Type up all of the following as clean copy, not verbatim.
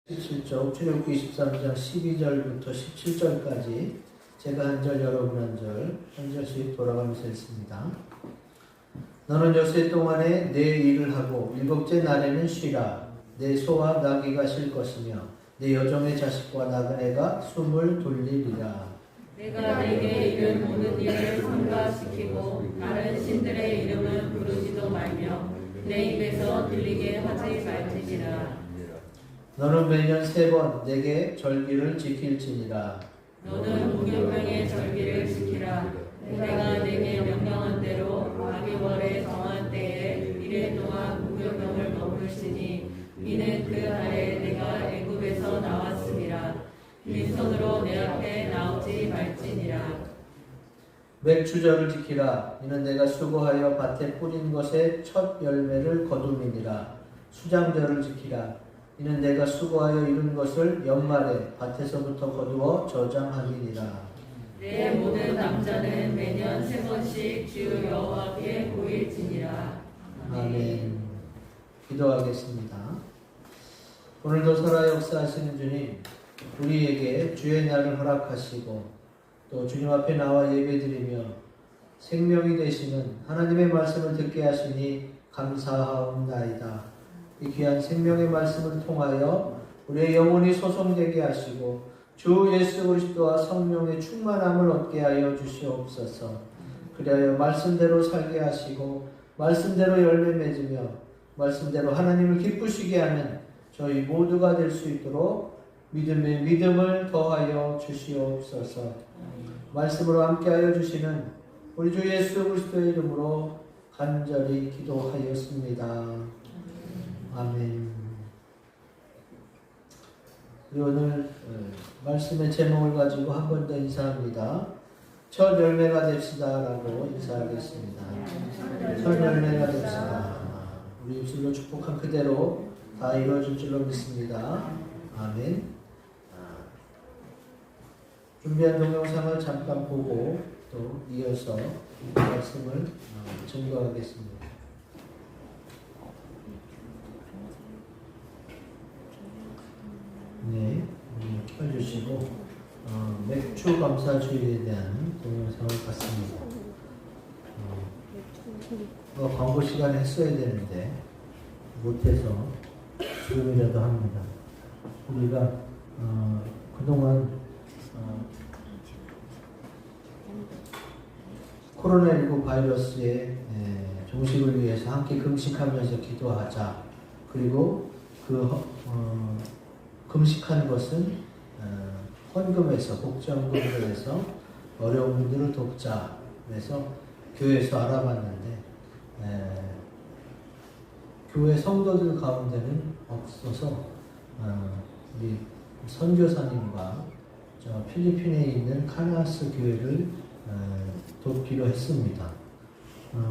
17쪽 출애굽기 23장 12절부터 17절까지 제가 한 절 여러분 한 절씩 돌아가면서 읽습니다. 너는 여세 동안에 내 일을 하고 일곱째 날에는 쉬라. 내 소와 나귀가 쉴 것이며 내 여종의 자식과 나그네가 숨을 돌리리라. 내가 내게 이른 모든 일을 삼가시키고 다른 신들의 이름은 부르지도 말며 내 입에서 들리게 하지 말지니라. 너는 매년 3번 내게 절기를 지킬지니라. 너는 무교병의 절기를 지키라. 내가 내게 명령한 대로 아기월에 정한 때에 이래 동안 무교병을 머물시니 이는 그 날에 내가 애굽에서 나왔음이라. 빈손으로 내 앞에 나오지 말지니라. 맥추절을 지키라. 이는 내가 수고하여 밭에 뿌린 것의 첫 열매를 거둠이니라. 수장절을 지키라. 이는 내가 수고하여 이룬 것을 연말에 밭에서부터 거두어 저장하리니라. 내 모든 남자는 매년 3번씩 주 여호와께 보일지니라. 아멘. 기도하겠습니다. 오늘도 살아 역사하시는 주님, 우리에게 주의 날을 허락하시고 또 주님 앞에 나와 예배드리며 생명이 되시는 하나님의 말씀을 듣게 하시니 감사하옵나이다. 이 귀한 생명의 말씀을 통하여 우리의 영혼이 소성되게 하시고 주 예수 그리스도와 성령의 충만함을 얻게 하여 주시옵소서. 그리하여 말씀대로 살게 하시고 말씀대로 열매 맺으며 말씀대로 하나님을 기쁘시게 하는 저희 모두가 될 수 있도록 믿음의 믿음을 더하여 주시옵소서. 말씀으로 함께하여 주시는 우리 주 예수 그리스도의 이름으로 간절히 기도하였습니다. 아멘. 우리 오늘 말씀의 제목을 가지고 한 번 더 인사합니다. 첫 열매가 됩시다 라고 인사하겠습니다. 첫 열매가 됩시다. 우리 입술로 축복한 그대로 다 이루어질 줄로 믿습니다. 아멘. 준비한 동영상을 잠깐 보고 또 이어서 말씀을 증거하겠습니다. 네, 켜주시고 맥주 감사주일에 대한 동영상을 봤습니다. 광고 시간에 했어야 되는데 못해서 지금이라도 합니다. 우리가 그동안 코로나19 바이러스의 종식을 위해서 함께 금식하면서 기도하자. 그리고 금식한 것은 헌금에서 복지헌금을 해서 어려운 분들을 돕자. 그래서 교회에서 알아봤는데 교회 성도들 가운데는 없어서 우리 선교사님과 저 필리핀에 있는 카나스 교회를 돕기로 했습니다.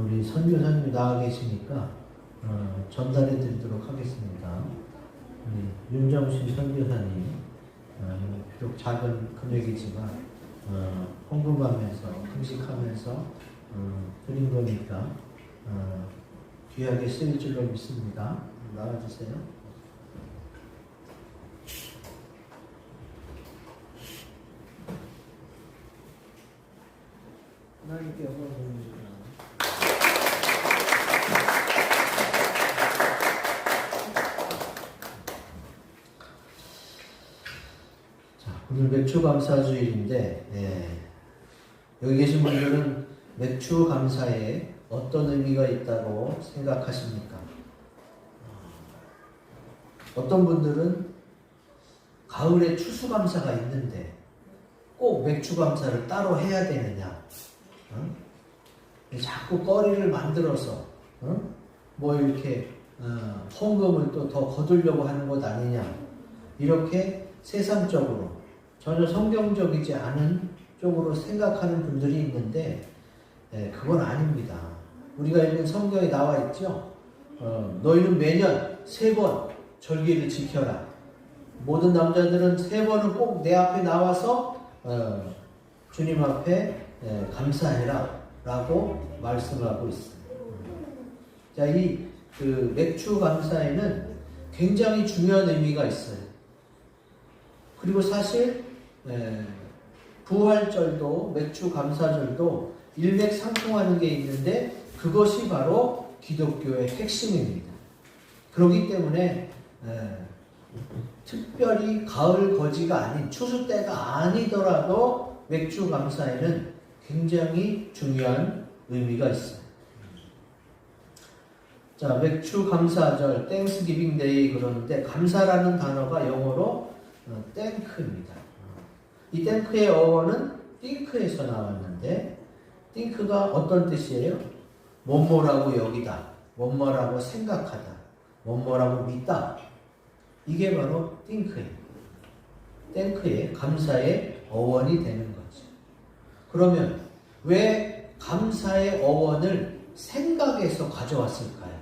우리 선교사님이 나와 계시니까 전달해 드리도록 하겠습니다. 우리 윤정신 선교사님, 비록 작은 금액이지만 헌금하면서 금식하면서 드린 거니까 귀하게 쓰일 줄로 믿습니다. 나와주세요. 하나님께 영광 돌리시라. 오늘 맥주 감사주일인데 여기 계신 분들은 맥주 감사에 어떤 의미가 있다고 생각하십니까? 어떤 분들은 가을에 추수감사가 있는데 꼭 맥주 감사를 따로 해야 되느냐? 자꾸 거리를 만들어서 뭐 이렇게 헌금을 또 더 거두려고 하는 것 아니냐? 이렇게 세상적으로 전혀 성경적이지 않은 쪽으로 생각하는 분들이 있는데 그건 아닙니다. 우리가 읽은 성경에 나와 있죠. 너희는 매년 3번 절기를 지켜라. 모든 남자들은 3번은 꼭 내 앞에 나와서 주님 앞에 감사해라 라고 말씀하고 있습니다. 자, 이 맥주 감사에는 굉장히 중요한 의미가 있어요. 그리고 사실 부활절도 맥주 감사절도 일맥상통하는 게 있는데 그것이 바로 기독교의 핵심입니다. 그렇기 때문에 특별히 가을 거지가 아닌 추수 때가 아니더라도 맥주 감사에는 굉장히 중요한 의미가 있어요. 자, 맥주 감사절, 땡스기빙 데이 그러는데 감사라는 단어가 영어로 땡크입니다. 이 땡크의 어원은 띵크에서 나왔는데 띵크가 어떤 뜻이에요? 뭐뭐라고 여기다, 뭐뭐라고 생각하다, 뭐뭐라고 믿다. 이게 바로 띵크예요. 땡크의 감사의 어원이 되는 거죠. 그러면 왜 감사의 어원을 생각에서 가져왔을까요?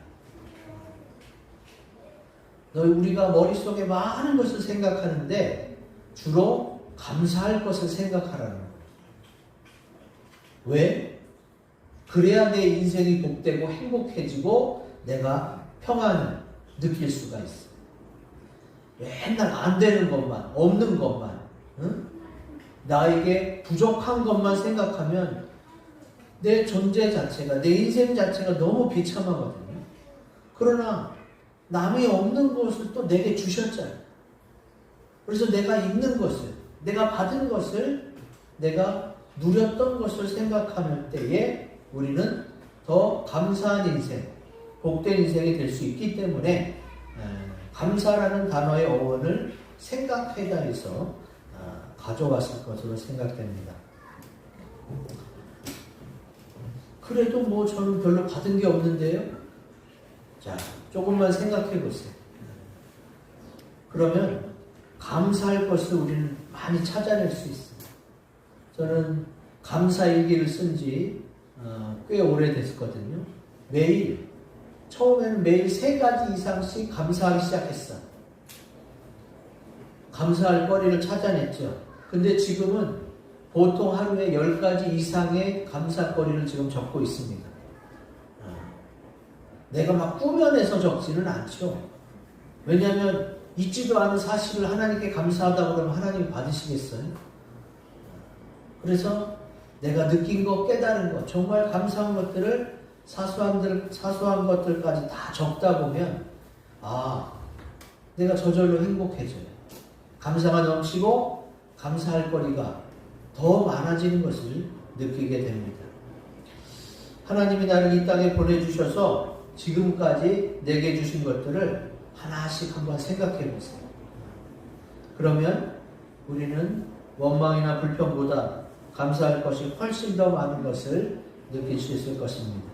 우리가 머릿속에 많은 것을 생각하는데 주로 감사할 것을 생각하라는 거예요. 왜? 그래야 내 인생이 복되고 행복해지고 내가 평안을 느낄 수가 있어. 맨날 안 되는 것만, 없는 것만, 응? 나에게 부족한 것만 생각하면 내 존재 자체가, 내 인생 자체가 너무 비참하거든요. 그러나 남이 없는 것을 또 내게 주셨잖아요. 그래서 내가 있는 것을, 내가 받은 것을, 내가 누렸던 것을 생각하는 때에 우리는 더 감사한 인생, 복된 인생이 될 수 있기 때문에 감사라는 단어의 어원을 생각해다해서 가져왔을 것으로 생각됩니다. 그래도 뭐 저는 별로 받은 게 없는데요. 자, 조금만 생각해 보세요. 그러면 감사할 것을 우리는 많이 찾아낼 수 있습니다. 저는 감사일기를 쓴 지 꽤 오래됐거든요. 매일, 처음에는 매일 3가지 이상씩 감사하기 시작했어. 감사할 거리를 찾아냈죠. 근데 지금은 보통 하루에 10가지 이상의 감사거리를 지금 적고 있습니다. 내가 막 꾸며내서 적지는 않죠. 왜냐하면 있지도 않은 사실을 하나님께 감사하다 그러면 하나님이 받으시겠어요? 그래서 내가 느낀 것, 깨달은 것, 정말 감사한 것들을 사소한 것들까지 다 적다 보면 내가 저절로 행복해져요. 감사가 넘치고 감사할 거리가 더 많아지는 것을 느끼게 됩니다. 하나님이 나를 이 땅에 보내주셔서 지금까지 내게 주신 것들을 하나씩 한번 생각해 보세요. 그러면 우리는 원망이나 불평보다 감사할 것이 훨씬 더 많은 것을 느낄 수 있을 것입니다.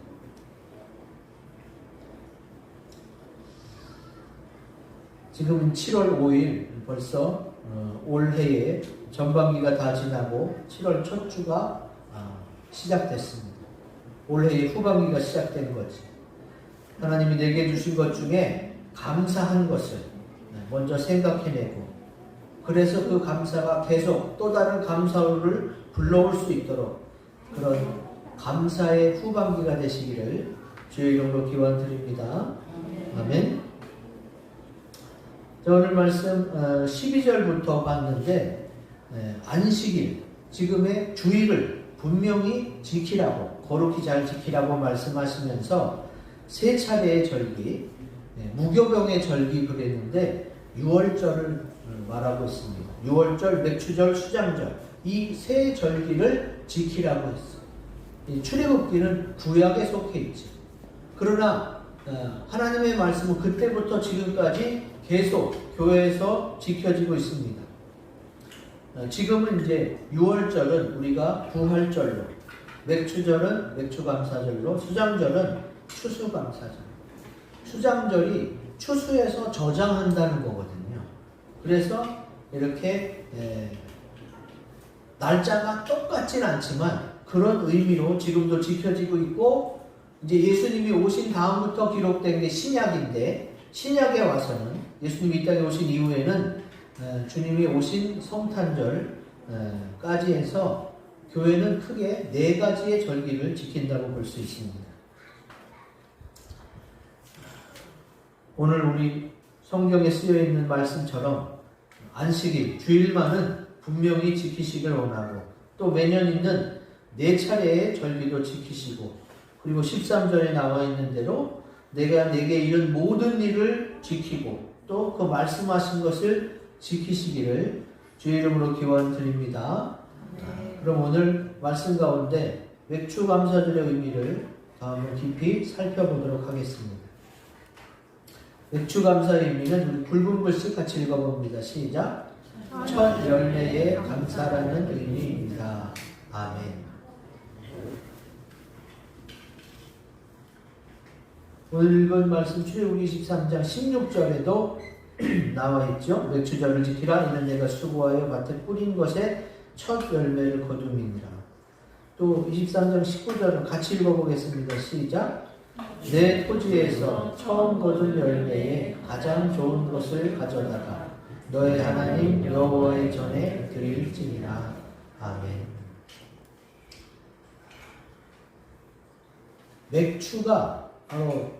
지금은 7월 5일 벌써 올해의 전반기가 다 지나고 7월 첫 주가 시작됐습니다. 올해의 후반기가 시작된 거지. 하나님이 내게 주신 것 중에 감사한 것을 먼저 생각해내고 그래서 그 감사가 계속 또 다른 감사를 불러올 수 있도록 그런 감사의 후반기가 되시기를 주의 이름으로 기원드립니다. 아멘. 자, 오늘 말씀 12절부터 봤는데 안식일, 지금의 주일을 분명히 지키라고, 거룩히 잘 지키라고 말씀하시면서 3차례의 절기, 무교병의 절기 그랬는데 6월절을 말하고 있습니다. 6월절, 맥추절, 수장절 이 3절기를 지키라고 했어요. 이 출애굽기는 구약에 속해 있죠. 그러나 하나님의 말씀은 그때부터 지금까지 계속 교회에서 지켜지고 있습니다. 지금은 이제 6월절은 우리가 부활절로, 맥추절은 맥추감사절로, 수장절은 추수감사절. 수장절이 추수에서 저장한다는 거거든요. 그래서 이렇게 날짜가 똑같진 않지만 그런 의미로 지금도 지켜지고 있고, 이제 예수님이 오신 다음부터 기록된 게 신약인데, 신약에 와서는 예수님이 이 땅에 오신 이후에는 주님이 오신 성탄절까지 해서 교회는 크게 4가지의 절기를 지킨다고 볼 수 있습니다. 오늘 우리 성경에 쓰여 있는 말씀처럼 안식일, 주일만은 분명히 지키시길 원하고 또 매년 있는 4차례의 절기도 지키시고 그리고 13절에 나와 있는 대로 내가 내게 이른 모든 일을 지키고 또 그 말씀하신 것을 지키시기를 주의 이름으로 기원드립니다. 그럼 오늘 말씀 가운데 맥추감사절의 의미를 한번 깊이 살펴보도록 하겠습니다. 맥추감사의 의미는 우리 굵은 글씨 같이 읽어봅니다. 시작. 첫 열매에 감사라는 의미입니다. 아멘. 오늘 읽은 말씀 출애굽기 23장 16절에도 나와 있죠. 맥추절을 지키라. 이는 내가 수고하여 밭에 뿌린 것에 첫 열매를 거둠이니라. 또 23장 19절은 같이 읽어보겠습니다. 시작. 내 토지에서 처음 거둔 열매에 가장 좋은 것을 가져다가 너의 하나님 여호와의 전에 드릴지니라. 아멘. 맥추가 바로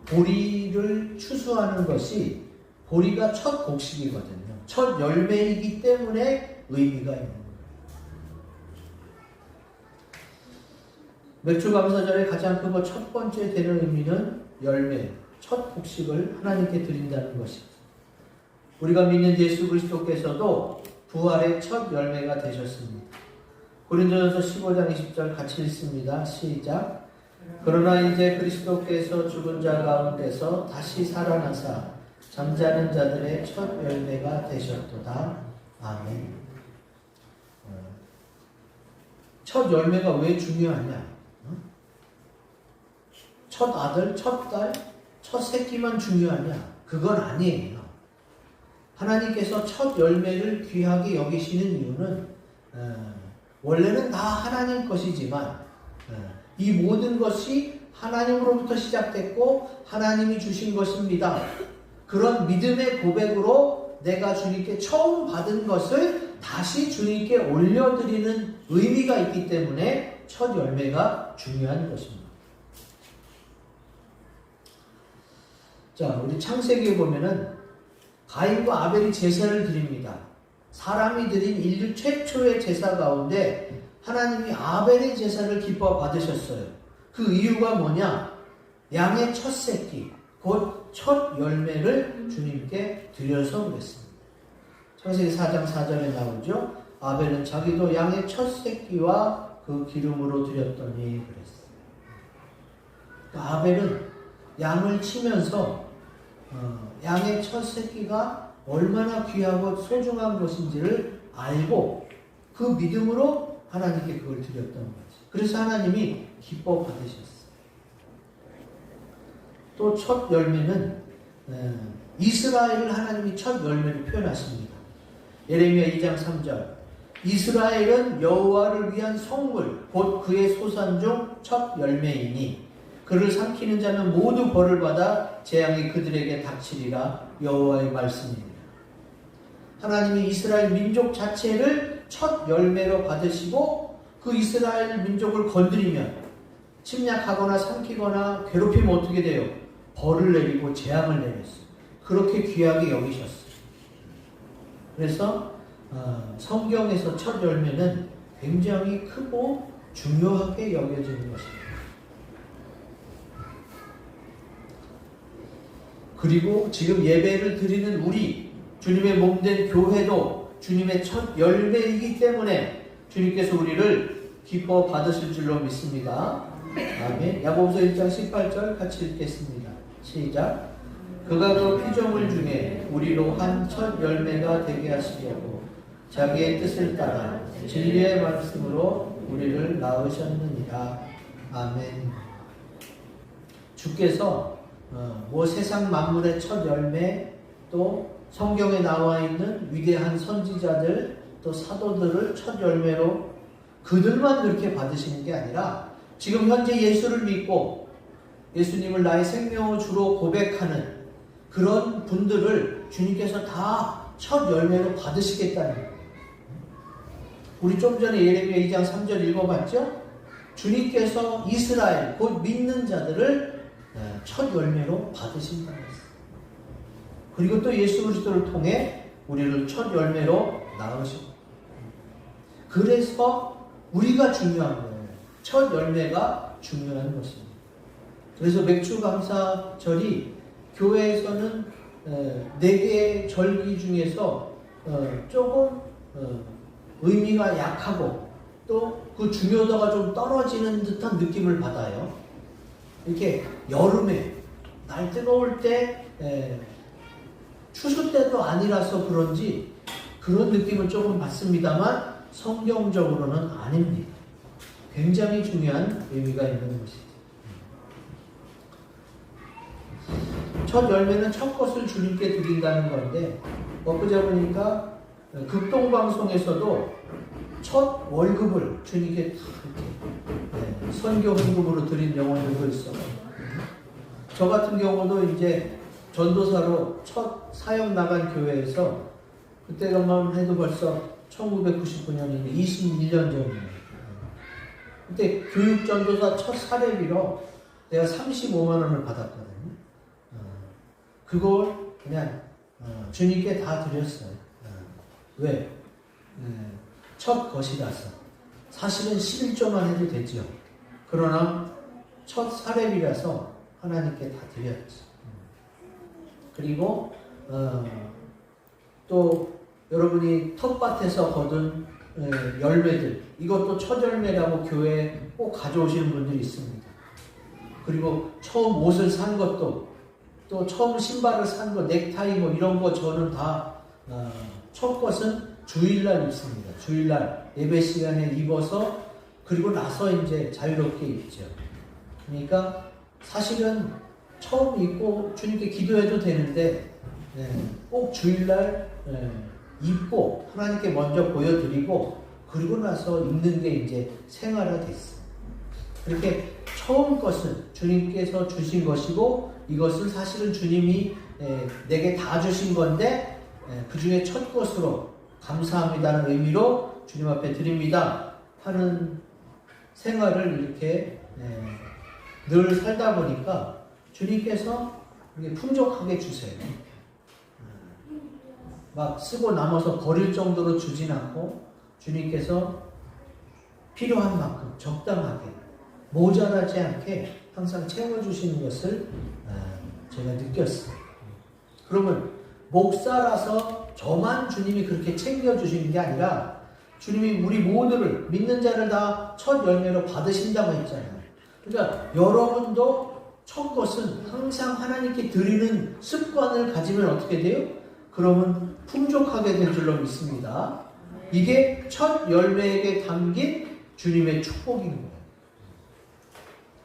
보리를 추수하는 것이 보리가 첫 곡식이거든요. 첫 열매이기 때문에 의미가 있는 거예요. 맥추감사절의 가장 크고 첫 번째 되는 의미는 열매, 첫 곡식을 하나님께 드린다는 것입니다. 우리가 믿는 예수 그리스도께서도 부활의 첫 열매가 되셨습니다. 고린도전서 15장 20절 같이 읽습니다. 시작. 그러나 이제 그리스도께서 죽은 자 가운데서 다시 살아나사 잠자는 자들의 첫 열매가 되셨도다. 아멘. 첫 열매가 왜 중요하냐? 첫 아들, 첫 딸, 첫 새끼만 중요하냐? 그건 아니에요. 하나님께서 첫 열매를 귀하게 여기시는 이유는 원래는 다 하나님 것이지만 이 모든 것이 하나님으로부터 시작됐고 하나님이 주신 것입니다. 그런 믿음의 고백으로 내가 주님께 처음 받은 것을 다시 주님께 올려드리는 의미가 있기 때문에 첫 열매가 중요한 것입니다. 자, 우리 창세기에 보면은 가인과 아벨이 제사를 드립니다. 사람이 드린 인류 최초의 제사 가운데 하나님이 아벨의 제사를 기뻐 받으셨어요. 그 이유가 뭐냐? 양의 첫 새끼, 곧 첫 열매를 주님께 드려서 그랬습니다. 창세기 4장 4절에 나오죠. 아벨은 자기도 양의 첫 새끼와 그 기름으로 드렸더니 그랬어요. 그러니까 아벨은 양을 치면서 양의 첫 새끼가 얼마나 귀하고 소중한 것인지를 알고 그 믿음으로 하나님께 그걸 드렸던 거지. 그래서 하나님이 기뻐 받으셨어요. 또 첫 열매는 이스라엘을 하나님이 첫 열매로 표현하십니다. 예레미야 2장 3절. 이스라엘은 여호와를 위한 성물 곧 그의 소산 중 첫 열매이니 그를 삼키는 자는 모두 벌을 받아 재앙이 그들에게 닥치리라. 여호와의 말씀입니다. 하나님이 이스라엘 민족 자체를 첫 열매로 받으시고 그 이스라엘 민족을 건드리면 침략하거나 삼키거나 괴롭히면 어떻게 돼요? 벌을 내리고 재앙을 내렸어요. 그렇게 귀하게 여기셨어요. 그래서 성경에서 첫 열매는 굉장히 크고 중요하게 여겨지는 것입니다. 그리고 지금 예배를 드리는 우리 주님의 몸된 교회도 주님의 첫 열매이기 때문에 주님께서 우리를 기뻐 받으실 줄로 믿습니다. 아멘. 야고보서 1장 18절 같이 읽겠습니다. 시작. 그가 그 피조물 중에 우리로 한 첫 열매가 되게 하시려고 자기의 뜻을 따라 진리의 말씀으로 우리를 낳으셨느니라. 아멘. 주께서 세상 만물의 첫 열매, 또 성경에 나와 있는 위대한 선지자들, 또 사도들을 첫 열매로 그들만 그렇게 받으시는 게 아니라 지금 현재 예수를 믿고 예수님을 나의 생명의 주로 고백하는 그런 분들을 주님께서 다 첫 열매로 받으시겠다는 거예요. 우리 좀 전에 예레미야 2장 3절 읽어봤죠? 주님께서 이스라엘, 곧 믿는 자들을 첫 열매로 받으신다고 했어요. 그리고 또 예수 그리스도를 통해 우리를 첫 열매로 낳으시고. 그래서 우리가 중요한 거예요. 첫 열매가 중요한 것입니다. 그래서 맥주감사절이 교회에서는 4개의 절기 중에서 조금 의미가 약하고 또 그 중요도가 좀 떨어지는 듯한 느낌을 받아요. 이렇게 여름에 날 뜨거울 때 추수 때도 아니라서 그런지 그런 느낌을 조금 받습니다만 성경적으로는 아닙니다. 굉장히 중요한 의미가 있는 것이죠. 첫 열매는 첫 것을 주님께 드린다는 건데 엊그제 보니까 극동방송에서도 첫 월급을 주님께 이렇게 선교 헌금으로 드린 영혼들도 있어요. 저 같은 경우도 이제 전도사로 첫 사역 나간 교회에서 그때가만 해도 벌써 1999년이면 21년 전이에요. 그때 교육전도사 첫 사례비로 내가 35만 원을 받았거든요. 그걸 그냥 주님께 다 드렸어요. 왜? 첫 것이라서. 사실은 11조만 해도 되죠. 그러나 첫 사례비라서 하나님께 다 드렸죠. 그리고 또 여러분이 텃밭에서 거둔 열매들, 이것도 첫 열매라고 교회에 꼭 가져오시는 분들이 있습니다. 그리고 처음 옷을 산 것도, 또 처음 신발을 산 거, 넥타이 뭐 이런 거 저는 다 첫 것은 주일날 입습니다. 주일날 예배 시간에 입어서 그리고 나서 이제 자유롭게 입죠. 그러니까 사실은 처음 입고 주님께 기도해도 되는데 꼭 주일날 입고 하나님께 먼저 보여드리고 그리고 나서 입는 게 이제 생활화됐어요. 그렇게 처음 것은 주님께서 주신 것이고 이것은 사실은 주님이 내게 다 주신 건데 그 중에 첫 것으로 감사합니다는 의미로 주님 앞에 드립니다 하는 생활을 이렇게 늘 살다 보니까 주님께서 이렇게 풍족하게 주세요. 막 쓰고 남아서 버릴 정도로 주진 않고 주님께서 필요한 만큼 적당하게 모자라지 않게 항상 채워주시는 것을 제가 느꼈어요. 그러면 목사라서 저만 주님이 그렇게 챙겨주시는 게 아니라 주님이 우리 모두를 믿는 자를 다 첫 열매로 받으신다고 했잖아요. 그러니까 여러분도 첫 것은 항상 하나님께 드리는 습관을 가지면 어떻게 돼요? 그러면 풍족하게 될 줄로 믿습니다. 이게 첫 열매에게 담긴 주님의 축복인 거예요.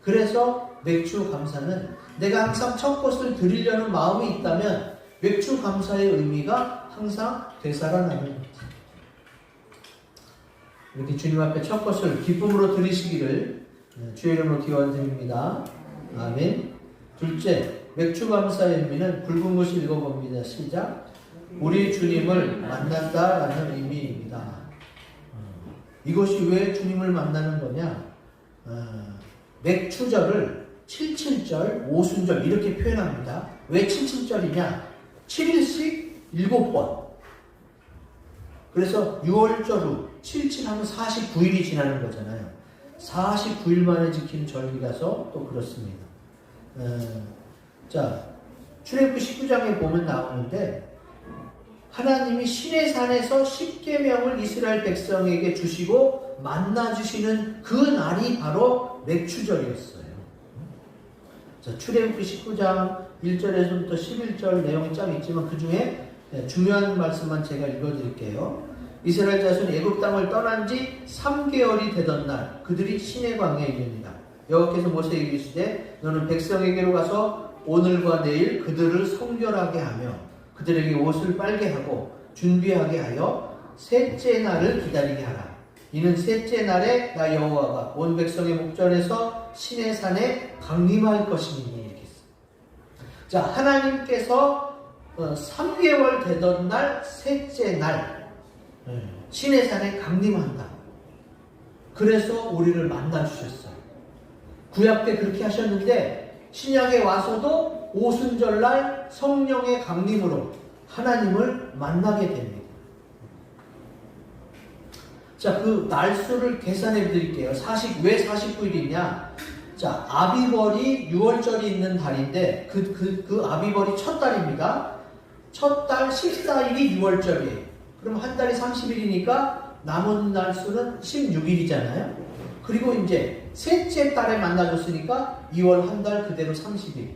그래서 맥주 감사는 내가 항상 첫 것을 드리려는 마음이 있다면 맥주 감사의 의미가 항상 되살아나는 거죠. 이렇게 주님 앞에 첫 것을 기쁨으로 드리시기를 주의 이름으로 기원드립니다. 아멘. 둘째, 맥주 감사의 의미는 굵은 것을 읽어봅니다. 시작. 우리 주님을 만난다라는 의미입니다. 이것이 왜 주님을 만나는 거냐? 맥추절을 77절, 오순절 이렇게 표현합니다. 왜 77절이냐? 7일씩 7번. 그래서 6월절 후 77하면 49일이 지나는 거잖아요. 49일 만에 지키는 절기라서 또 그렇습니다. 자, 출애굽기 19장에 보면 나오는데 하나님이 시내산에서 10계명을 이스라엘 백성에게 주시고 만나주시는 그 날이 바로 맥추절이었어요. 자, 출애굽기 19장 1절에서부터 11절 내용이 쫙 있지만 그 중에 중요한 말씀만 제가 읽어드릴게요. 이스라엘 자손이 애굽 땅을 떠난 지 3개월이 되던 날 그들이 시내 광야에 이릅니다. 여호와께서 모세에게 이르시되 너는 백성에게로 가서 오늘과 내일 그들을 성결하게 하며 그들에게 옷을 빨게 하고 준비하게 하여 셋째 날을 기다리게 하라. 이는 셋째 날에 나 여호와가 온 백성의 목전에서 시내 산에 강림할 것이니 이렇게 했어요. 자, 하나님께서 3개월 되던 날 셋째 날 시내 산에 강림한다. 그래서 우리를 만나 주셨어요. 구약 때 그렇게 하셨는데 신약에 와서도 오순절날 성령의 강림으로 하나님을 만나게 됩니다. 자, 그 날수를 계산해 드릴게요. 왜 49일이냐? 자, 아비벌이 6월절이 있는 달인데 그 아비벌이 첫 달입니다. 첫 달 14일이 6월절이에요. 그럼 한 달이 30일이니까 남은 날수는 16일이잖아요. 그리고 이제 셋째 달에 만나줬으니까 2월 한 달 그대로 30일.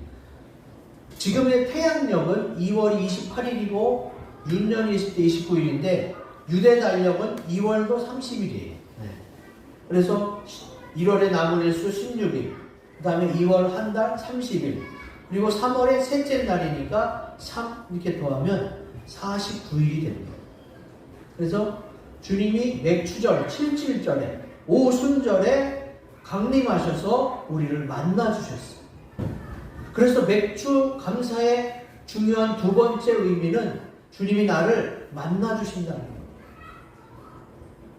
지금의 태양력은 2월이 28일이고 6년이 있을 때 29일인데 유대 달력은 2월도 30일이에요. 그래서 1월에 남은 일수 16일, 그 다음에 2월 한 달 30일, 그리고 3월의 셋째 날이니까 3 이렇게 더하면 49일이 됩니다. 그래서 주님이 맥추절, 칠칠절에, 오순절에 강림하셔서 우리를 만나주셨어요. 그래서 맥주 감사의 중요한 두 번째 의미는 주님이 나를 만나주신다는 거예요.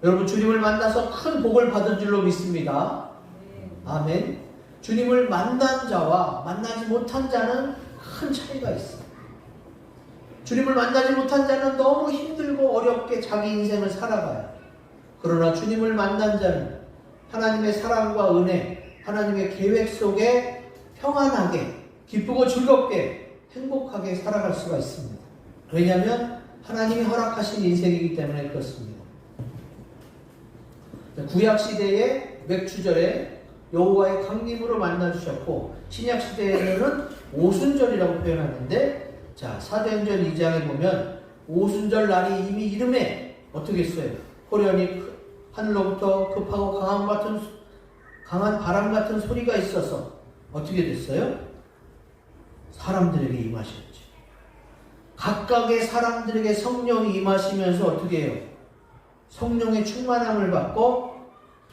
여러분, 주님을 만나서 큰 복을 받은 줄로 믿습니다. 아멘. 주님을 만난 자와 만나지 못한 자는 큰 차이가 있어요. 주님을 만나지 못한 자는 너무 힘들고 어렵게 자기 인생을 살아가요. 그러나 주님을 만난 자는 하나님의 사랑과 은혜, 하나님의 계획 속에 평안하게, 기쁘고 즐겁게, 행복하게 살아갈 수가 있습니다. 왜냐하면 하나님이 허락하신 인생이기 때문에 그렇습니다. 구약시대의 맥추절에 여호와의 강림으로 만나주셨고, 신약시대에는 오순절이라고 표현하는데, 자, 사도행전 2장에 보면 오순절 날이 이미 이름에 어떻게 써요? 호련히 하늘로부터 급하고 강한 바람 같은 소리가 있어서 어떻게 됐어요? 사람들에게 임하셨죠. 각각의 사람들에게 성령이 임하시면서 어떻게 해요? 성령의 충만함을 받고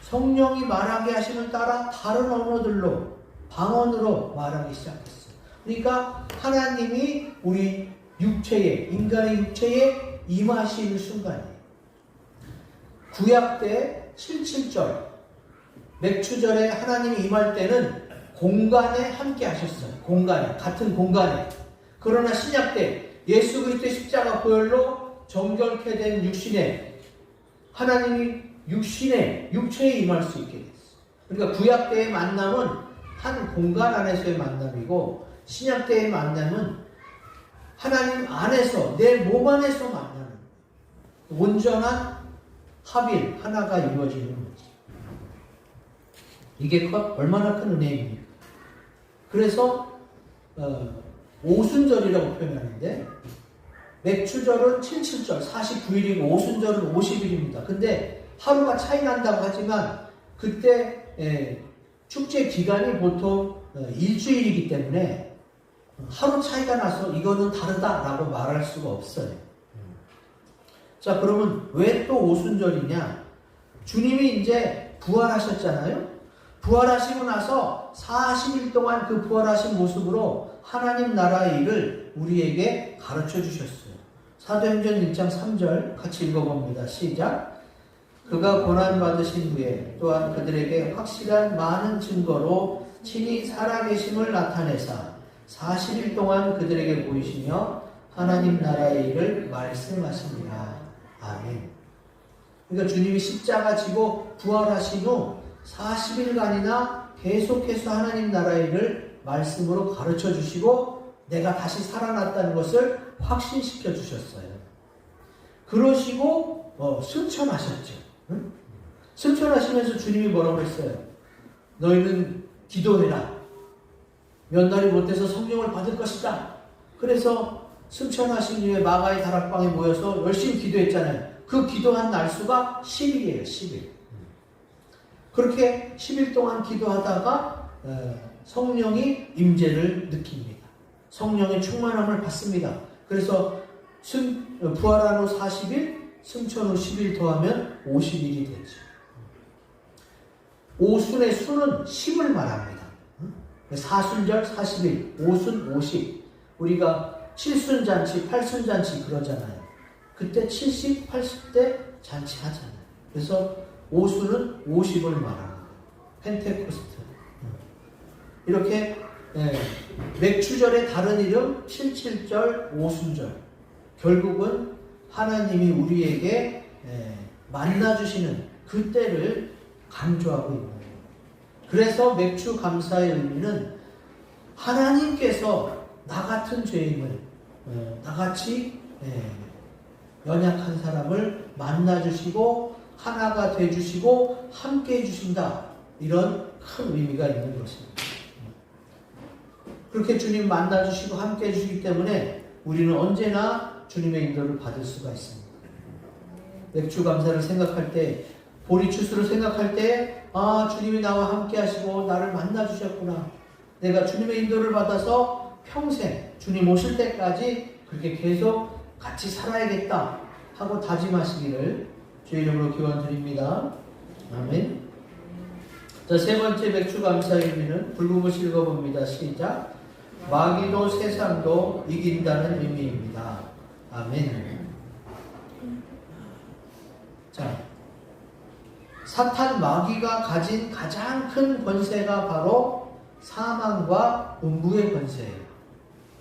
성령이 말하게 하시는 따라 다른 언어들로, 방언으로 말하기 시작했어요. 그러니까 하나님이 우리 육체에, 인간의 육체에 임하시는 순간이에요. 구약 때 77절, 맥추절에 하나님이 임할 때는 공간에 함께 하셨어요. 공간에, 같은 공간에. 그러나 신약 때 예수 그리스도의 십자가 보혈로 정결케 된 육신에 하나님이 육체에 임할 수 있게 됐어요. 그러니까 구약 때의 만남은 한 공간 안에서의 만남이고, 신약 때의 만남은 하나님 안에서, 내 몸 안에서 만나는 온전한 합일, 하나가 이루어지는 거지. 이게 얼마나 큰 은혜입니까? 그래서 오순절이라고 표현하는데, 맥추절은 77절, 49일이고 오순절은 50일입니다. 근데 하루가 차이 난다고 하지만 그때 축제 기간이 보통 일주일이기 때문에 하루 차이가 나서 이거는 다르다라고 말할 수가 없어요. 자, 그러면 왜 또 오순절이냐? 주님이 이제 부활하셨잖아요. 부활하시고 나서 40일 동안 그 부활하신 모습으로 하나님 나라의 일을 우리에게 가르쳐 주셨어요. 사도행전 1장 3절 같이 읽어봅니다. 시작. 그가 고난받으신 후에 또한 그들에게 확실한 많은 증거로 친히 살아계심을 나타내사 40일 동안 그들에게 보이시며 하나님 나라의 일을 말씀하십니다. 아멘. 그러니까 주님이 십자가 지고 부활하신 후 40일간이나 계속해서 하나님 나라의 일을 말씀으로 가르쳐 주시고 내가 다시 살아났다는 것을 확신시켜 주셨어요. 그러시고 승천하셨죠. 응? 승천하시면서 주님이 뭐라고 했어요? 너희는 기도해라. 몇 날이 못해서 성령을 받을 것이다. 그래서 승천하신 후에 마가의 다락방에 모여서 열심히 기도했잖아요. 그 기도한 날수가 10일이에요. 10일. 그렇게 10일 동안 기도하다가 성령이 임재를 느낍니다. 성령의 충만함을 받습니다. 그래서 부활한 후 40일, 승천 후 10일 더하면 50일이 되죠. 오순의 수는 10을 말합니다. 사순절 40일, 오순 50. 우리가 7순잔치, 8순잔치 그러잖아요. 그때 70, 80대 잔치 하잖아요. 그래서 오순은 50을 말합니다. 펜테코스트. 이렇게 맥추절의 다른 이름 77절, 오순절. 결국은 하나님이 우리에게 만나주시는 그 때를 강조하고 있는 거예요. 그래서 맥주 감사의 의미는 하나님께서 나 같은 죄인을, 나같이 연약한 사람을 만나주시고 하나가 돼주시고 함께 해주신다. 이런 큰 의미가 있는 것입니다. 그렇게 주님 만나주시고 함께 해주시기 때문에 우리는 언제나 주님의 인도를 받을 수가 있습니다. 맥주 감사를 생각할 때, 보리추수를 생각할 때, 아, 주님이 나와 함께 하시고 나를 만나주셨구나. 내가 주님의 인도를 받아서 평생 주님 오실 때까지 그렇게 계속 같이 살아야겠다 하고 다짐하시기를 주의 이름으로 기원드립니다. 아멘. 자, 세 번째 맥주 감사의 의미는 붉은 글 읽어봅니다. 시작. 마귀도 세상도 이긴다는 의미입니다. 아멘. 자, 사탄 마귀가 가진 가장 큰 권세가 바로 사망과 음부의 권세예요.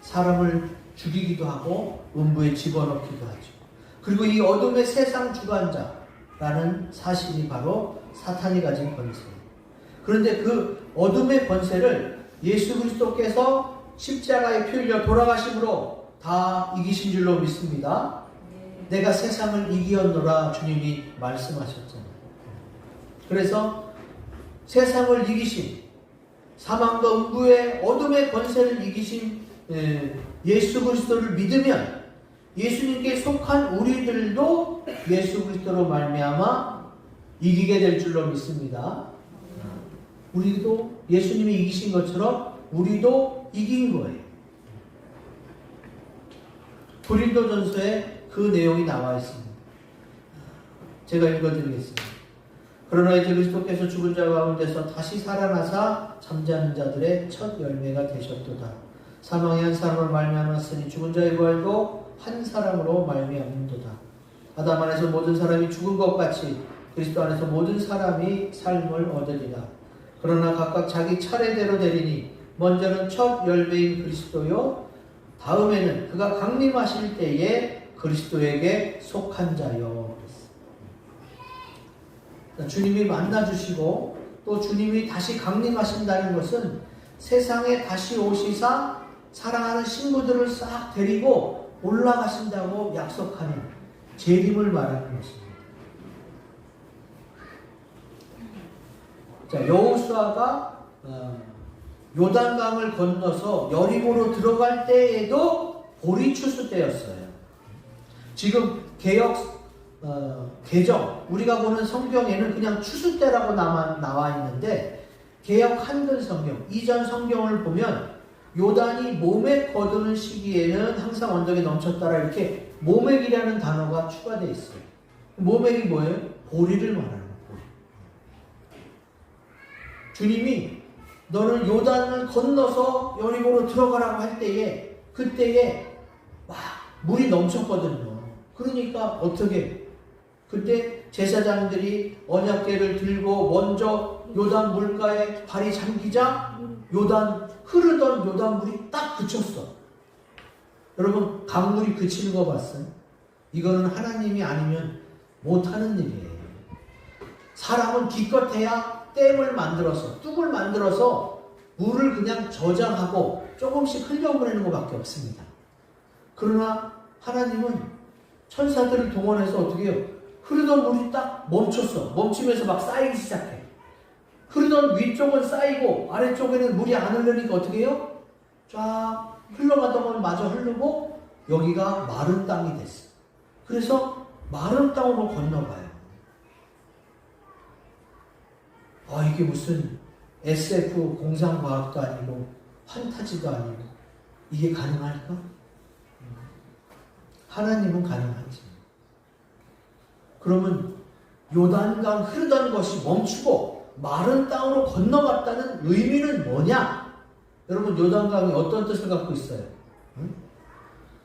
사람을 죽이기도 하고 음부에 집어넣기도 하죠. 그리고 이 어둠의 세상 주관자라는 사실이 바로 사탄이 가진 권세예요. 그런데 그 어둠의 권세를 예수 그리스도께서 십자가에 피 흘려 돌아가심으로 다 이기신 줄로 믿습니다. 내가 세상을 이기었노라 주님이 말씀하셨잖아요. 그래서 세상을 이기신, 사망과 음부의 어둠의 권세를 이기신 예수 그리스도를 믿으면 예수님께 속한 우리들도 예수 그리스도로 말미암아 이기게 될 줄로 믿습니다. 우리도 예수님이 이기신 것처럼 우리도 이긴 거예요. 고린도전서에 그 내용이 나와 있습니다. 제가 읽어드리겠습니다. 그러나 이제 그리스도께서 죽은 자 가운데서 다시 살아나사 잠자는 자들의 첫 열매가 되셨도다. 사망의 한 사람을 말미암았으니 죽은 자의 부활도 한 사람으로 말미암는도다. 아담 안에서 모든 사람이 죽은 것 같이 그리스도 안에서 모든 사람이 삶을 얻으리라. 그러나 각각 자기 차례대로 되리니 먼저는 첫 열매인 그리스도요, 다음에는 그가 강림하실 때에 그리스도에게 속한 자요. 주님이 만나주시고 또 주님이 다시 강림하신다는 것은 세상에 다시 오시사 사랑하는 신부들을 싹 데리고 올라가신다고 약속하는 재림을 말하는 것입니다. 자, 여호수아가 요단강을 건너서 여리고로 들어갈 때에도 보리추수 때였어요. 지금 개정, 우리가 보는 성경에는 그냥 추수 때라고 나와 있는데, 개역 한글 성경, 이전 성경을 보면 요단이 모맥 거두는 시기에는 항상 언덕에 넘쳤다라 이렇게 모맥이라는 단어가 추가되어 있어요. 모맥이 뭐예요? 보리를 말하는 거예요. 보리. 주님이 너는 요단을 건너서 여리고로 들어가라고 할 때에, 그때에 막 물이 넘쳤거든요. 그러니까 어떻게, 그때 제사장들이 언약궤를 들고 먼저 요단 물가에 발이 잠기자 흐르던 요단 물이 딱 그쳤어. 여러분, 강물이 그치는 거 봤어요? 이거는 하나님이 아니면 못하는 일이에요. 사람은 기껏해야 댐을 만들어서, 뚝을 만들어서 물을 그냥 저장하고 조금씩 흘려보내는 것밖에 없습니다. 그러나 하나님은 천사들을 동원해서 어떻게 해요? 흐르던 물이 딱 멈췄어. 멈추면서 막 쌓이기 시작해. 흐르던 위쪽은 쌓이고 아래쪽에는 물이 안 흐르니까 어떻게 해요? 쫙 흘러가던 건 마저 흐르고 여기가 마른 땅이 됐어. 그래서 마른 땅으로 건너가요. 이게 무슨 SF 공상과학도 아니고 판타지도 아니고 이게 가능할까? 하나님은 가능하지. 그러면 요단강 흐르던 것이 멈추고 마른 땅으로 건너갔다는 의미는 뭐냐? 여러분, 요단강이 어떤 뜻을 갖고 있어요?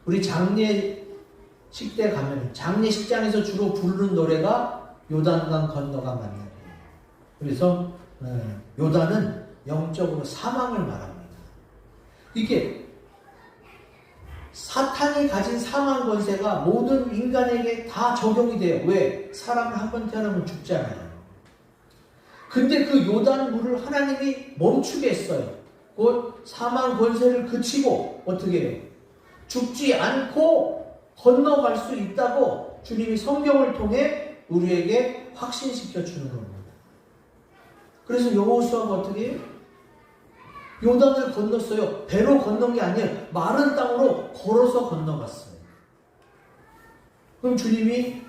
우리 장례식 때 가면 장례식장에서 주로 부르는 노래가 요단강 건너가 만나요. 그래서 요단은 영적으로 사망을 말합니다. 이게 사탄이 가진 사망 권세가 모든 인간에게 다 적용이 돼요. 왜? 사람은 한 번 태어나면 죽잖아요. 근데 그 요단 물을 하나님이 멈추게 했어요. 곧 사망 권세를 그치고 어떻게 해요? 죽지 않고 건너갈 수 있다고 주님이 성경을 통해 우리에게 확신시켜 주는 겁니다. 그래서 여호수아가 어떻게 해요? 요단을 건넜어요. 배로 건넌 게 아니에요. 마른 땅으로 걸어서 건너갔어요. 그럼 주님이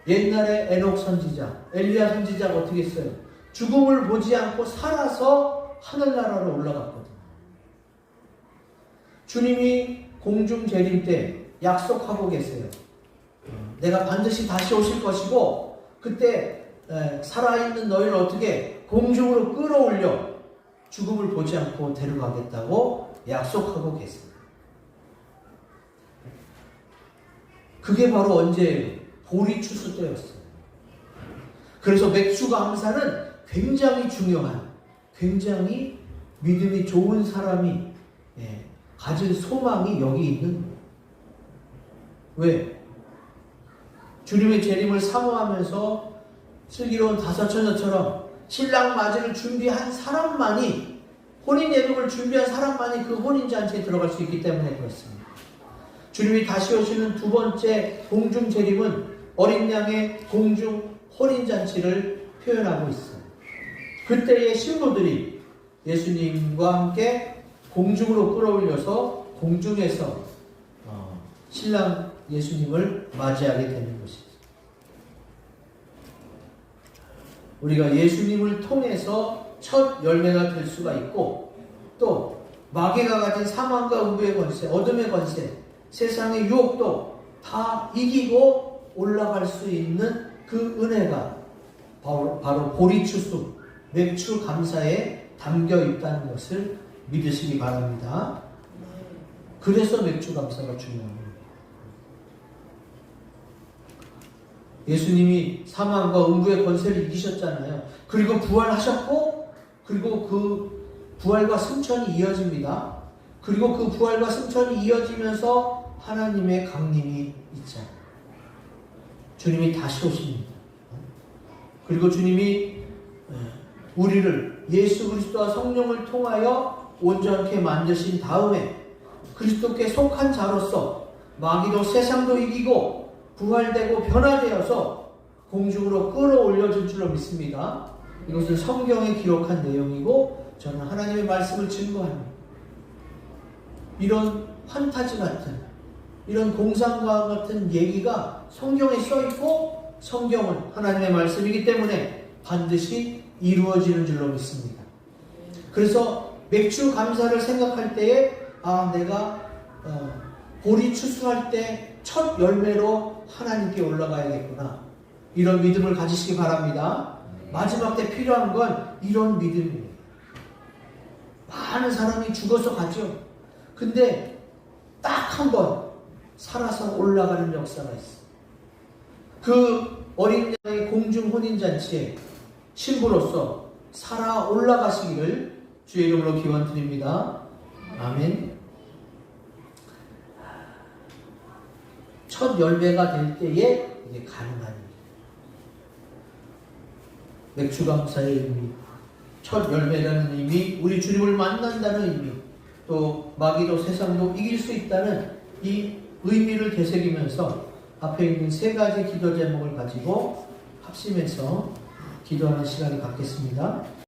옛날에 에녹 선지자, 엘리야 선지자가 어떻게 했어요? 죽음을 보지 않고 살아서 하늘나라로 올라갔거든요. 주님이 공중 재림 때 약속하고 계세요. 내가 반드시 다시 오실 것이고 그때 살아있는 너희를 어떻게 공중으로 끌어올려 죽음을 보지 않고 데려가겠다고 약속하고 계십니다. 그게 바로 언제예요? 보리추수 때였어요. 그래서 맥주감사는 굉장히 중요한, 굉장히 믿음이 좋은 사람이 가진 소망이 여기 있는 거예요. 왜? 주님의 재림을 사모하면서 슬기로운 다사처녀처럼 신랑 맞이를 준비한 사람만이, 혼인 예복을 준비한 사람만이 그 혼인잔치에 들어갈 수 있기 때문에 그렇습니다. 주님이 다시 오시는 두 번째 공중 재림은 어린 양의 공중 혼인잔치를 표현하고 있어요. 그때의 신부들이 예수님과 함께 공중으로 끌어올려서 공중에서 신랑 예수님을 맞이하게 되는 것이죠. 우리가 예수님을 통해서 첫 열매가 될 수가 있고, 또 마귀가 가진 사망과 음부의 권세, 어둠의 권세, 세상의 유혹도 다 이기고 올라갈 수 있는 그 은혜가 바로 보리추수, 맥주 감사에 담겨 있다는 것을 믿으시기 바랍니다. 그래서 맥주 감사가 중요합니다. 예수님이 사망과 음부의 권세를 이기셨잖아요. 그리고 부활하셨고, 그리고 그 부활과 승천이 이어집니다. 그리고 그 부활과 승천이 이어지면서 하나님의 강림이 있잖아요. 주님이 다시 오십니다. 그리고 주님이 우리를 예수 그리스도와 성령을 통하여 온전케 만드신 다음에 그리스도께 속한 자로서 마귀도 세상도 이기고 부활되고 변화되어서 공중으로 끌어올려질 줄로 믿습니다. 이것은 성경에 기록한 내용이고 저는 하나님의 말씀을 증거합니다. 이런 판타지 같은, 이런 공상과학 같은 얘기가 성경에 써있고 성경은 하나님의 말씀이기 때문에 반드시 이루어지는 줄로 믿습니다. 그래서 맥주 감사를 생각할 때에 내가 보리 추수할 때 첫 열매로 하나님께 올라가야겠구나, 이런 믿음을 가지시기 바랍니다. 마지막 때 필요한 건 이런 믿음이에요. 많은 사람이 죽어서 가죠. 근데 딱 한 번 살아서 올라가는 역사가 있어요. 그 어린 양의 공중 혼인잔치에 신부로서 살아 올라가시기를 주의 이름으로 기원드립니다. 아멘. 첫 열매가 될 때에 이게 가능한 일이에요. 맥주감사의 의미, 첫 열매라는 의미, 우리 주님을 만난다는 의미, 또 마귀도 세상도 이길 수 있다는 이 의미를 되새기면서 앞에 있는 세 가지 기도 제목을 가지고 합심해서 기도하는 시간을 갖겠습니다.